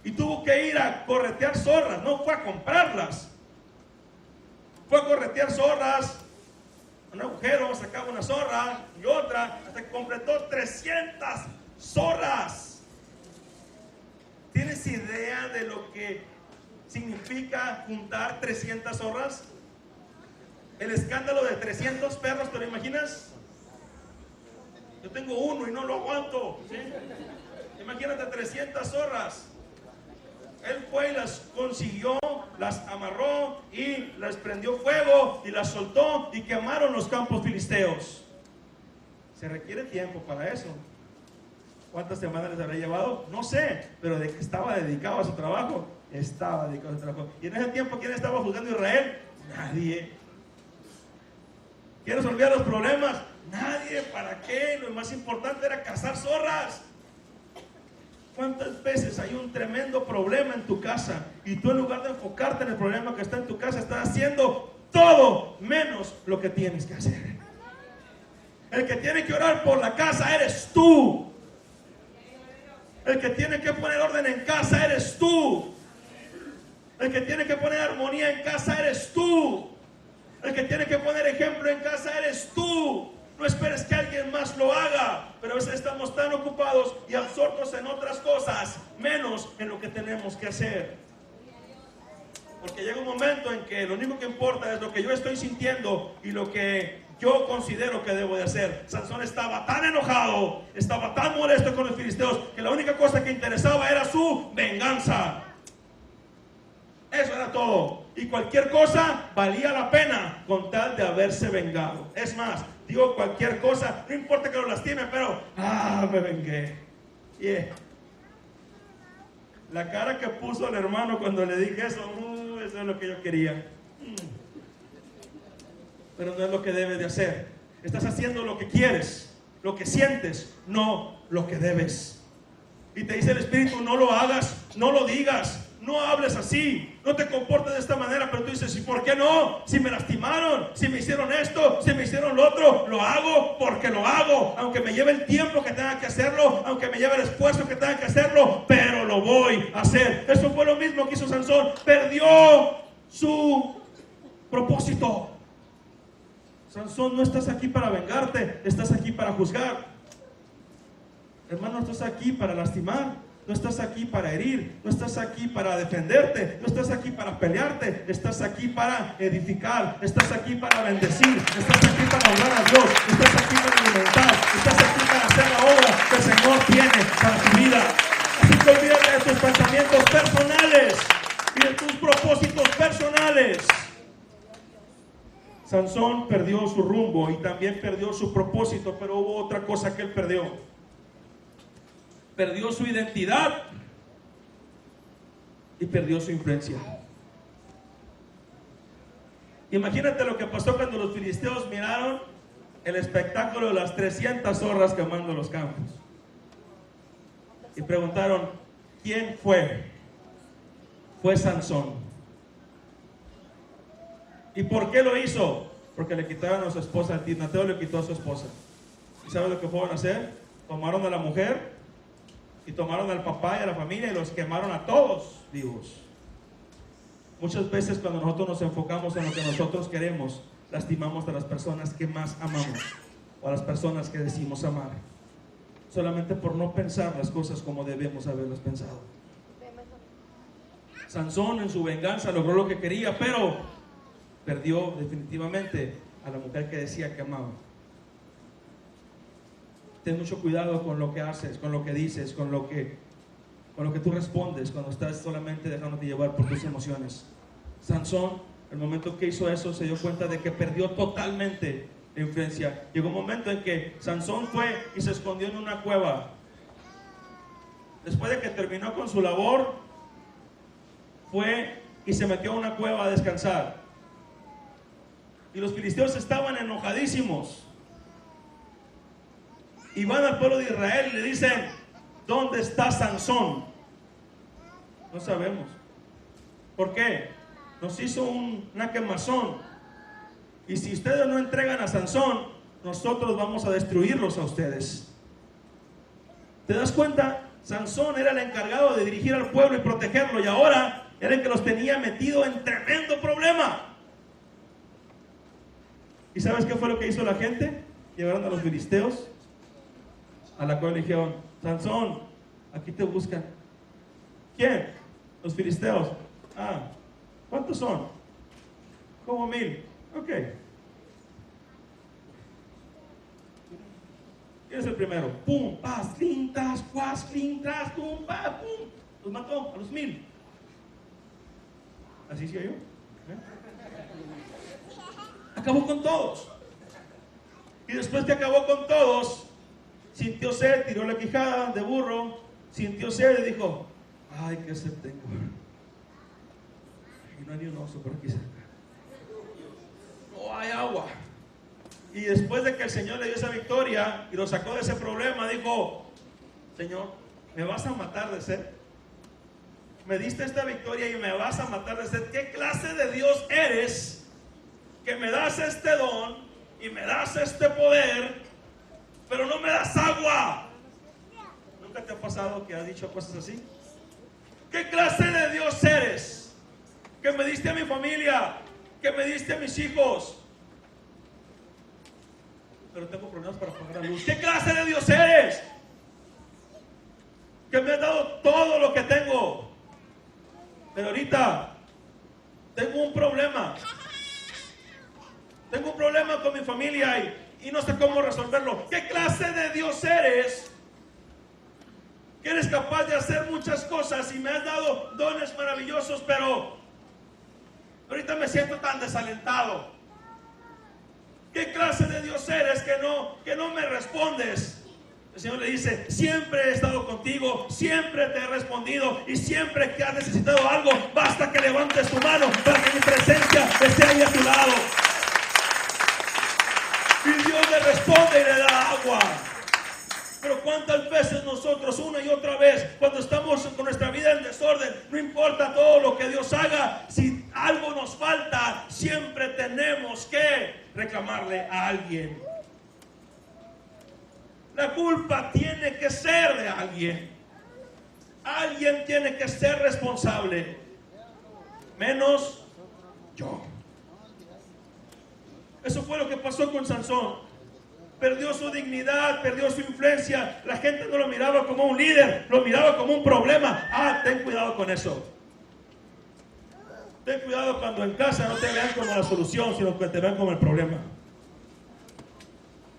Y tuvo que ir a corretear zorras, no fue a comprarlas. Fue a corretear zorras, un agujero, sacaba una zorra y otra, hasta que completó 300 zorras. ¿Tienes idea de lo que significa juntar 300 zorras? El escándalo de 300 perros, ¿te lo imaginas? Yo tengo uno y no lo aguanto, ¿sí? Imagínate 300 zorras. Él fue y las consiguió, las amarró y las prendió fuego y las soltó y quemaron los campos filisteos. Se requiere tiempo para eso. ¿Cuántas semanas les habrá llevado? No sé, pero de que estaba dedicado a su trabajo, estaba dedicado a su trabajo. Y en ese tiempo, ¿quién estaba juzgando a Israel? Nadie. ¿Quién resolvía los problemas? Nadie. ¿Para qué? Lo más importante era cazar zorras. ¿Cuántas veces hay un tremendo problema en tu casa y tú, en lugar de enfocarte en el problema que está en tu casa, estás haciendo todo menos lo que tienes que hacer? El que tiene que orar por la casa eres tú. El que tiene que poner orden en casa eres tú. El que tiene que poner armonía en casa eres tú. El que tiene que poner ejemplo en casa eres tú. No esperes que alguien más lo haga, pero a veces estamos tan ocupados y absortos en otras cosas, menos en lo que tenemos que hacer. Porque llega un momento en que lo único que importa es lo que yo estoy sintiendo y lo que yo considero que debo de hacer. Sansón estaba tan enojado, estaba tan molesto con los filisteos, que la única cosa que interesaba era su venganza. Eso era todo. Y cualquier cosa valía la pena con tal de haberse vengado. Es más, digo cualquier cosa, no importa que lo lastime, pero me vengué. Yeah. La cara que puso el hermano cuando le dije eso, eso es lo que yo quería. Pero no es lo que debes de hacer. Estás haciendo lo que quieres, lo que sientes, no lo que debes. Y te dice el Espíritu, no lo hagas, no lo digas, no hables así, no te comportes de esta manera. Pero tú dices, ¿y por qué no? Si me lastimaron, si me hicieron esto, si me hicieron lo otro, lo hago porque lo hago, aunque me lleve el tiempo que tenga que hacerlo, aunque me lleve el esfuerzo que tenga que hacerlo, pero lo voy a hacer. Eso fue lo mismo que hizo Sansón. Perdió su propósito. Sansón, no estás aquí para vengarte, estás aquí para juzgar. Hermano, no estás aquí para lastimar, no estás aquí para herir, no estás aquí para defenderte, no estás aquí para pelearte, estás aquí para edificar, estás aquí para bendecir, estás aquí para honrar a Dios, estás aquí para alimentar, estás aquí para hacer la obra que el Señor tiene para tu vida. Así que olvídate de tus pensamientos personales y de tus propósitos personales. Sansón perdió su rumbo y también perdió su propósito, pero hubo otra cosa que él perdió. Perdió su identidad y perdió su influencia. Imagínate lo que pasó cuando los filisteos miraron el espectáculo de las 300 zorras quemando los campos. Y preguntaron, ¿quién fue? Fue Sansón. ¿Y por qué lo hizo? Porque le quitaron a su esposa. El Timnateo le quitó a su esposa. ¿Y sabes lo que fueron a hacer? Tomaron a la mujer y tomaron al papá y a la familia y los quemaron a todos vivos. Muchas veces cuando nosotros nos enfocamos en lo que nosotros queremos, lastimamos a las personas que más amamos o a las personas que decimos amar, solamente por no pensar las cosas como debemos haberlas pensado. Sansón en su venganza logró lo que quería, pero perdió definitivamente a la mujer que decía que amaba. Ten mucho cuidado con lo que haces, con lo que dices, con lo que tú respondes cuando estás solamente dejándote llevar por tus emociones. Sansón, el momento que hizo eso, se dio cuenta de que perdió totalmente la influencia. Llegó un momento en que Sansón fue y se escondió en una cueva. Después de que terminó con su labor, fue y se metió a una cueva a descansar. Y los filisteos estaban enojadísimos. Y van al pueblo de Israel y le dicen: ¿dónde está Sansón? No sabemos. ¿Por qué? Nos hizo una quemazón. Y si ustedes no entregan a Sansón, nosotros vamos a destruirlos a ustedes. ¿Te das cuenta? Sansón era el encargado de dirigir al pueblo y protegerlo, y ahora era el que los tenía metido en tremendo problema. ¿Y sabes qué fue lo que hizo la gente? Llevaron a los filisteos a la cueva y le dijeron: Sansón, aquí te buscan. ¿Quién? Los filisteos. ¿Cuántos son? Como 1000. Ok. ¿Quién es el primero? Pum, pas, clintas, cuas, clintas, pum, pa, pum. Los mató a los 1000. Así sigo yo. Acabó con todos. Y después que acabó con todos, sintió sed, tiró la quijada de burro, sintió sed y dijo: ay, qué sed tengo. Y no hay ni un oso por aquí cerca. No hay agua. Y después de que el Señor le dio esa victoria y lo sacó de ese problema, dijo: Señor, ¿me vas a matar de sed? Me diste esta victoria y me vas a matar de sed. ¿Qué clase de Dios eres que me das este don y me das este poder, pero no me das agua? ¿Nunca te ha pasado que has dicho cosas así? ¿Qué clase de Dios eres que me diste a mi familia, que me diste a mis hijos, pero tengo problemas para pagar la luz? ¿Qué clase de Dios eres que me has dado todo lo que tengo, pero ahorita tengo un problema? Tengo un problema con mi familia y no sé cómo resolverlo. ¿Qué clase de Dios eres que eres capaz de hacer muchas cosas y me has dado dones maravillosos, pero ahorita me siento tan desalentado? ¿Qué clase de Dios eres que no me respondes? El Señor le dice: siempre he estado contigo, siempre te he respondido, y siempre que has necesitado algo, basta que levantes tu mano para que mi presencia esté ahí a tu lado. Y Dios le responde y le da agua. Pero cuántas veces nosotros, una y otra vez, cuando estamos con nuestra vida en desorden, no importa todo lo que Dios haga, si algo nos falta, siempre tenemos que reclamarle a alguien. La culpa tiene que ser de alguien. Alguien tiene que ser responsable, menos yo. Eso fue lo que pasó con Sansón. Perdió su dignidad, perdió su influencia. La gente no lo miraba como un líder, lo miraba como un problema. Ten cuidado con eso. Ten cuidado cuando en casa no te vean como la solución, sino que te vean como el problema.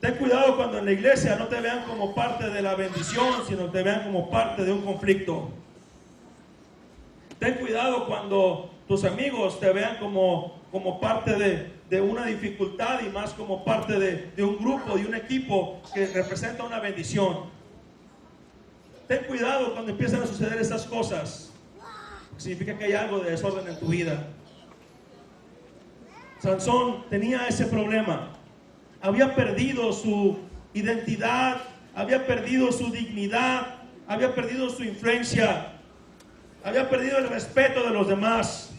Ten cuidado cuando en la iglesia no te vean como parte de la bendición, sino que te vean como parte de un conflicto. Ten cuidado cuando tus amigos te vean como parte de una dificultad y más como parte de un grupo, de un equipo que representa una bendición. Ten cuidado cuando empiezan a suceder esas cosas. Significa que hay algo de desorden en tu vida. Sansón tenía ese problema. Había perdido su identidad, había perdido su dignidad, había perdido su influencia, había perdido el respeto de los demás.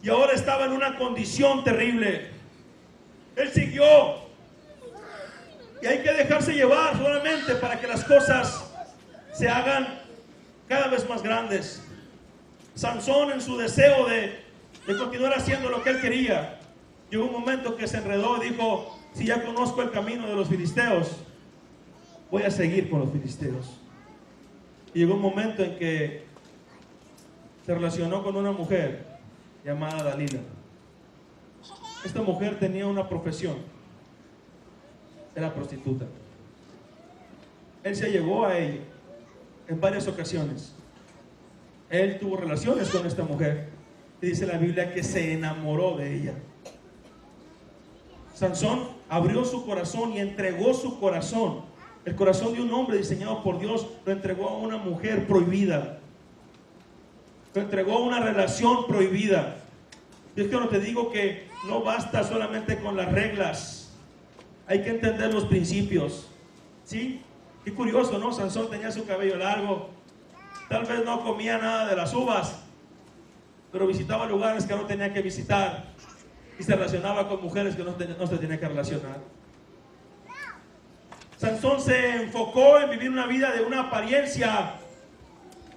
Y ahora estaba en una condición terrible. Él siguió. Y hay que dejarse llevar solamente para que las cosas se hagan cada vez más grandes. Sansón, en su deseo de continuar haciendo lo que él quería, llegó un momento que se enredó y dijo: si ya conozco el camino de los filisteos, voy a seguir con los filisteos. Y llegó un momento en que se relacionó con una mujer llamada Dalila. Esta mujer tenía una profesión, era prostituta. Él se llegó a ella en varias ocasiones. Él tuvo relaciones con esta mujer y dice la Biblia que se enamoró de ella. Sansón abrió su corazón y entregó su corazón. El corazón de un hombre diseñado por Dios lo entregó a una mujer prohibida. Lo entregó a una relación prohibida. Y es que no te digo que no basta solamente con las reglas. Hay que entender los principios. ¿Sí? Qué curioso, ¿no? Sansón tenía su cabello largo. Tal vez no comía nada de las uvas, pero visitaba lugares que no tenía que visitar. Y se relacionaba con mujeres que no se tenía que relacionar. Sansón se enfocó en vivir una vida de una apariencia,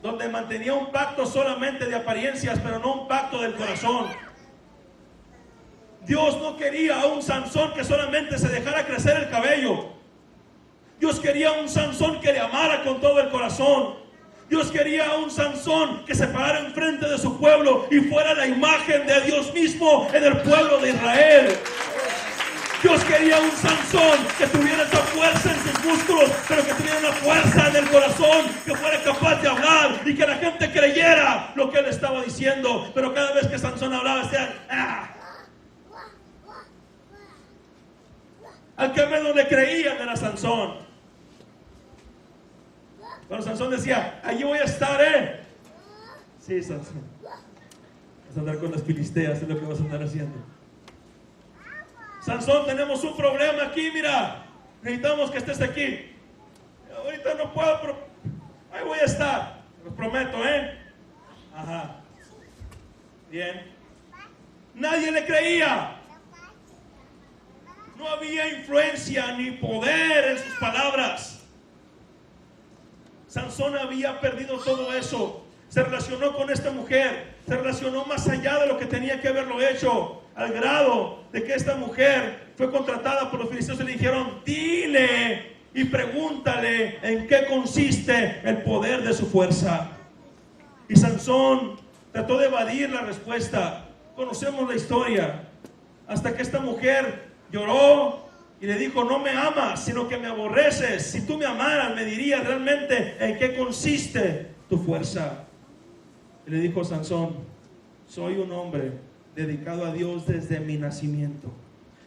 donde mantenía un pacto solamente de apariencias, pero no un pacto del corazón. Dios no quería a un Sansón que solamente se dejara crecer el cabello. Dios quería a un Sansón que le amara con todo el corazón. Dios quería a un Sansón que se parara enfrente de su pueblo y fuera la imagen de Dios mismo en el pueblo de Israel. Dios quería un Sansón que tuviera esa fuerza en sus músculos, pero que tuviera una fuerza en el corazón, que fuera capaz de hablar y que la gente creyera lo que él estaba diciendo. Pero cada vez que Sansón hablaba, decían, ¡ah! Al que menos le creían era Sansón. Cuando Sansón decía, allí voy a estar, Sí, Sansón, vas a andar con las filisteas, es lo que vas a andar haciendo. Sansón, tenemos un problema aquí, mira, necesitamos que estés aquí. Ahorita no puedo, pero ahí voy a estar, los prometo, Ajá. Bien. Nadie le creía. No había influencia ni poder en sus palabras. Sansón había perdido todo eso. Se relacionó con esta mujer. Se relacionó más allá de lo que tenía que haberlo hecho. Al grado de que esta mujer fue contratada por los filisteos y le dijeron, dile y pregúntale en qué consiste el poder de su fuerza. Y Sansón trató de evadir la respuesta. Conocemos la historia. Hasta que esta mujer lloró y le dijo, no me amas, sino que me aborreces. Si tú me amaras, me dirías realmente en qué consiste tu fuerza. Y le dijo Sansón, soy un hombre dedicado a Dios desde mi nacimiento.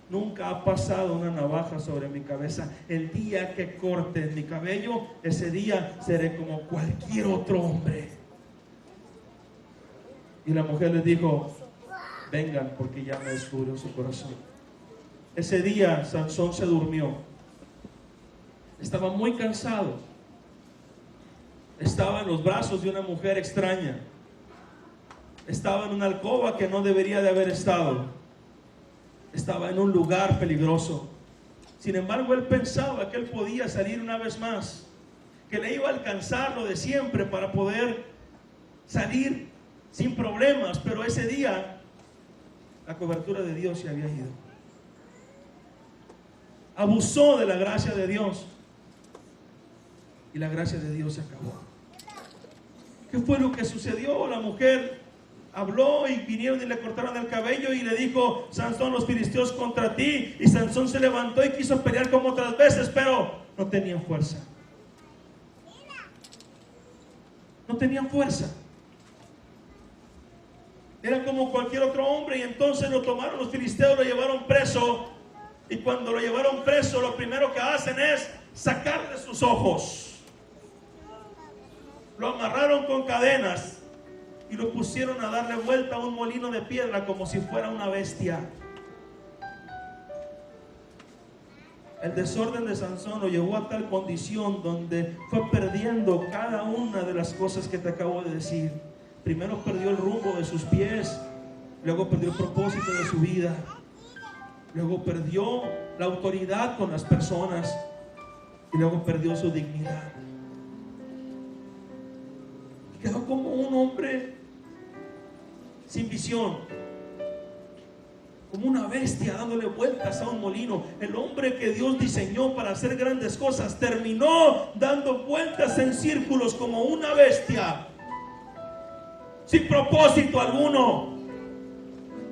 Nunca ha pasado una navaja sobre mi cabeza. El día que corte mi cabello, ese día seré como cualquier otro hombre. Y la mujer le dijo, vengan, porque ya me descubrió su corazón. Ese día Sansón se durmió. Estaba muy cansado. Estaba en los brazos de una mujer extraña. Estaba en una alcoba que no debería de haber estado. Estaba en un lugar peligroso. Sin embargo, él pensaba que él podía salir una vez más, que le iba a alcanzar lo de siempre para poder salir sin problemas. Pero ese día la cobertura de Dios se había ido. Abusó de la gracia de Dios y la gracia de Dios se acabó. ¿Qué fue lo que sucedió? La mujer habló y vinieron y le cortaron el cabello y le dijo, Sansón, los filisteos contra ti. Y Sansón se levantó y quiso pelear como otras veces, pero no tenían fuerza. No tenían fuerza. Era como cualquier otro hombre. Y entonces lo tomaron los filisteos, lo llevaron preso. Y cuando lo llevaron preso, lo primero que hacen es sacarle sus ojos. Lo amarraron con cadenas y lo pusieron a darle vuelta a un molino de piedra como si fuera una bestia. El desorden de Sansón lo llevó a tal condición donde fue perdiendo cada una de las cosas que te acabo de decir. Primero perdió el rumbo de sus pies, luego perdió el propósito de su vida. Luego perdió la autoridad con las personas y luego perdió su dignidad. Y quedó como un hombre sin visión, como una bestia dándole vueltas a un molino. El hombre que Dios diseñó para hacer grandes cosas terminó dando vueltas en círculos como una bestia, sin propósito alguno.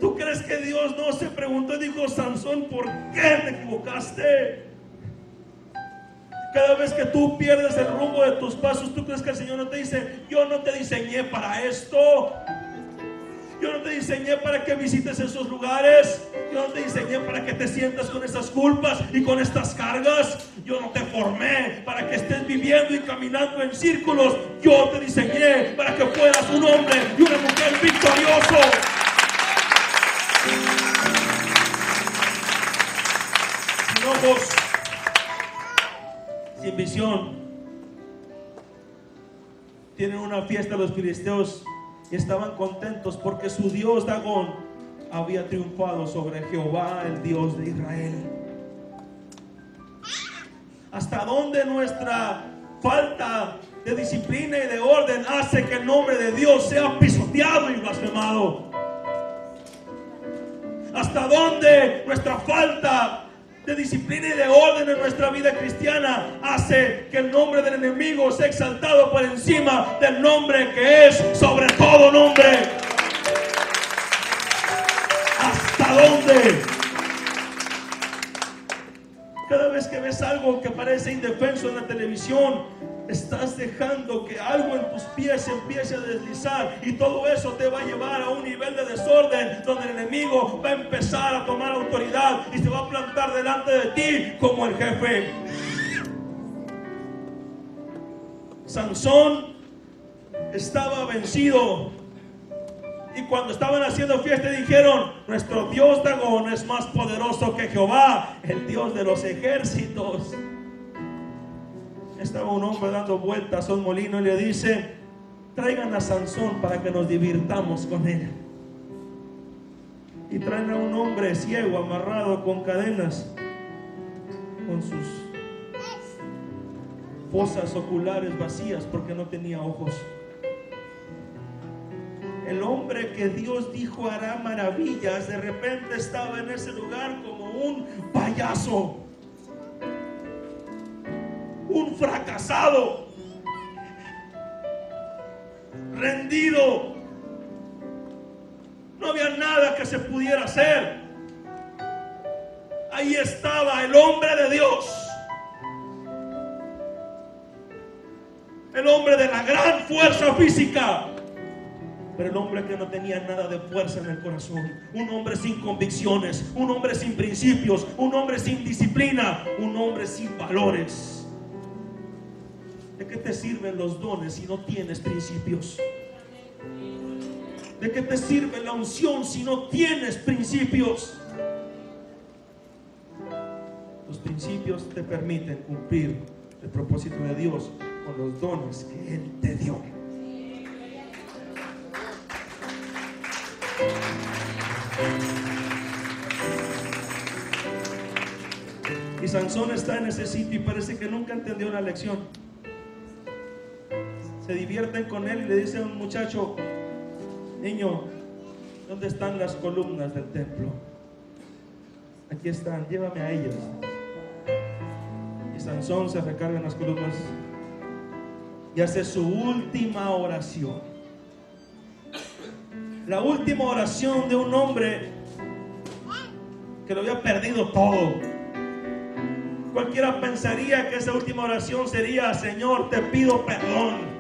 ¿Tú crees que Dios no se preguntó y dijo: Sansón, ¿por qué te equivocaste? Cada vez que tú pierdes el rumbo de tus pasos, ¿tú crees que el Señor no te dice: yo no te diseñé para esto? Yo no te diseñé para que visites esos lugares. Yo no te diseñé para que te sientas con esas culpas y con estas cargas. Yo no te formé para que estés viviendo y caminando en círculos. Yo te diseñé para que fueras un hombre y una mujer victorioso. Sin ojos, sin visión. Tienen una fiesta los filisteos y estaban contentos porque su dios Dagón había triunfado sobre Jehová, el Dios de Israel. ¿Hasta dónde nuestra falta de disciplina y de orden hace que el nombre de Dios sea pisoteado y blasfemado? ¿Hasta dónde nuestra falta de disciplina y de orden en nuestra vida cristiana hace que el nombre del enemigo sea exaltado por encima del nombre que es sobre todo nombre? ¿Hasta dónde? Cada vez que ves algo que parece indefenso en la televisión, estás dejando que algo en tus pies se empiece a deslizar, y todo eso te va a llevar a un nivel de desorden donde el enemigo va a empezar a tomar autoridad y se va a plantar delante de ti como el jefe. Sansón estaba vencido, y cuando estaban haciendo fiesta dijeron: nuestro Dios Dagón es más poderoso que Jehová, el Dios de los ejércitos. Estaba un hombre dando vueltas a un molino y le dice: traigan a Sansón para que nos divirtamos con él. Y traen a un hombre ciego, amarrado con cadenas, con sus fosas oculares vacías porque no tenía ojos. El hombre que Dios dijo hará maravillas, de repente estaba en ese lugar como un payaso, un fracasado, rendido. No había nada que se pudiera hacer. Ahí estaba el hombre de Dios, el hombre de la gran fuerza física, pero el hombre que no tenía nada de fuerza en el corazón. Un hombre sin convicciones, un hombre sin principios, un hombre sin disciplina, un hombre sin valores. ¿De qué te sirven los dones si no tienes principios? ¿De qué te sirve la unción si no tienes principios? Los principios te permiten cumplir el propósito de Dios con los dones que Él te dio. Y Sansón está en ese sitio y parece que nunca entendió la lección. Se divierten con él y le dicen a un muchacho: niño, ¿dónde están las columnas del templo? Aquí están, llévame a ellas. Y Sansón se recarga en las columnas y hace su última oración. La última oración de un hombre que lo había perdido todo. Cualquiera pensaría que esa última oración sería: Señor, te pido perdón.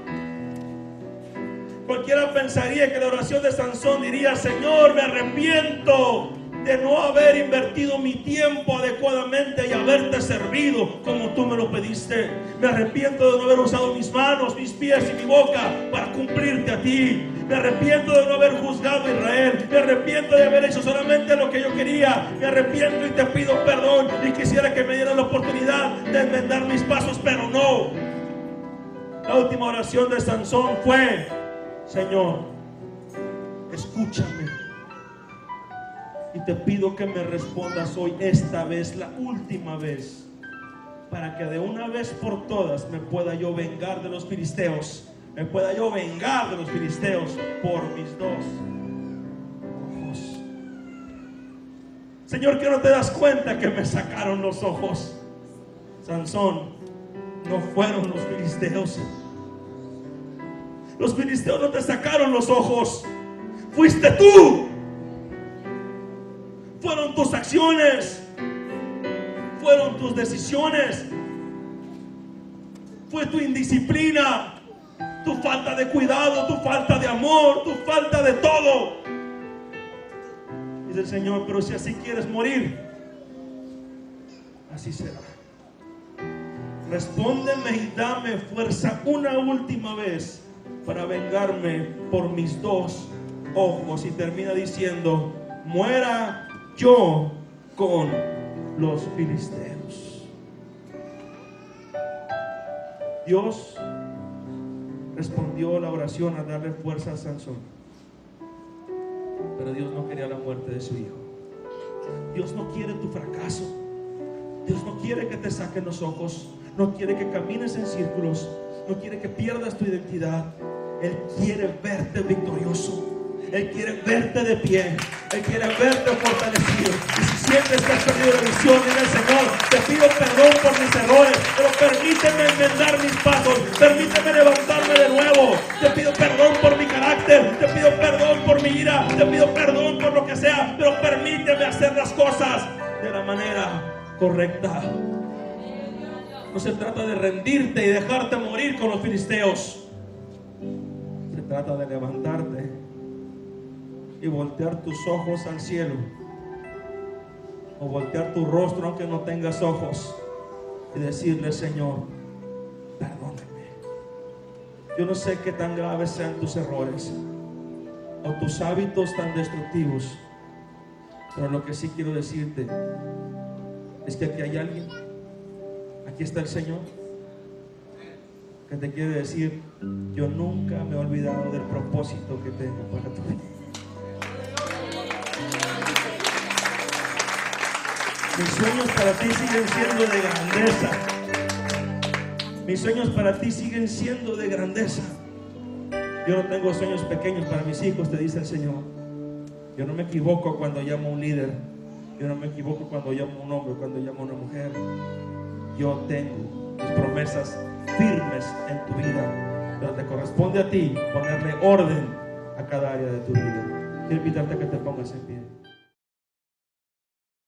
Cualquiera pensaría que la oración de Sansón diría: Señor, me arrepiento de no haber invertido mi tiempo adecuadamente y haberte servido como tú me lo pediste. Me arrepiento de no haber usado mis manos, mis pies y mi boca para cumplirte a ti. Me arrepiento de no haber juzgado a Israel. Me arrepiento de haber hecho solamente lo que yo quería. Me arrepiento y te pido perdón. Y quisiera que me dieran la oportunidad de enmendar mis pasos, pero no. La última oración de Sansón fue: Señor, escúchame y te pido que me respondas hoy, esta vez, la última vez, para que de una vez por todas me pueda yo vengar de los filisteos. Me pueda yo vengar de los filisteos por mis dos ojos. Señor, que no te das cuenta que me sacaron los ojos. Sansón, no fueron los filisteos. Los filisteos no te sacaron los ojos, fuiste tú. fueron tus acciones, fueron tus decisiones, fue tu indisciplina, tu falta de cuidado, tu falta de amor, tu falta de todo. Dice el Señor, pero si así quieres morir, así será. Respóndeme y dame fuerza una última vez para vengarme por mis dos ojos. Y termina diciendo, muera yo con los filisteos. Dios respondió la oración a darle fuerza a Sansón, pero Dios no quería la muerte de su hijo. Dios no quiere tu fracaso. Dios no quiere que te saquen los ojos, no quiere que camines en círculos, no quiere que pierdas tu identidad. Él quiere verte victorioso. Él quiere verte de pie. Él quiere verte fortalecido. Y si sientes que has perdido la visión, dile al Señor, te pido perdón por mis errores, pero permíteme enmendar mis pasos, permíteme levantarme de nuevo. Te pido perdón por mi carácter, te pido perdón por mi ira, te pido perdón por lo que sea, pero permíteme hacer las cosas de la manera correcta. No se trata de rendirte y dejarte morir con los filisteos. Se trata de levantarte y voltear tus ojos al cielo, o voltear tu rostro aunque no tengas ojos, y decirle, Señor, perdóname. Yo no sé qué tan graves sean tus errores o tus hábitos tan destructivos, pero lo que sí quiero decirte es que aquí hay alguien, aquí está el Señor, que te quiere decir, yo nunca me he olvidado del propósito que tengo para tu vida. Mis sueños para ti siguen siendo de grandeza. Mis sueños para ti siguen siendo de grandeza. Yo no tengo sueños pequeños para mis hijos, te dice el Señor. Yo no me equivoco cuando llamo a un líder. Yo no me equivoco cuando llamo a un hombre, cuando llamo a una mujer. Yo tengo mis promesas firmes en tu vida, pero te corresponde a ti ponerle orden a cada área de tu vida. Quiero invitarte a que te pongas en pie.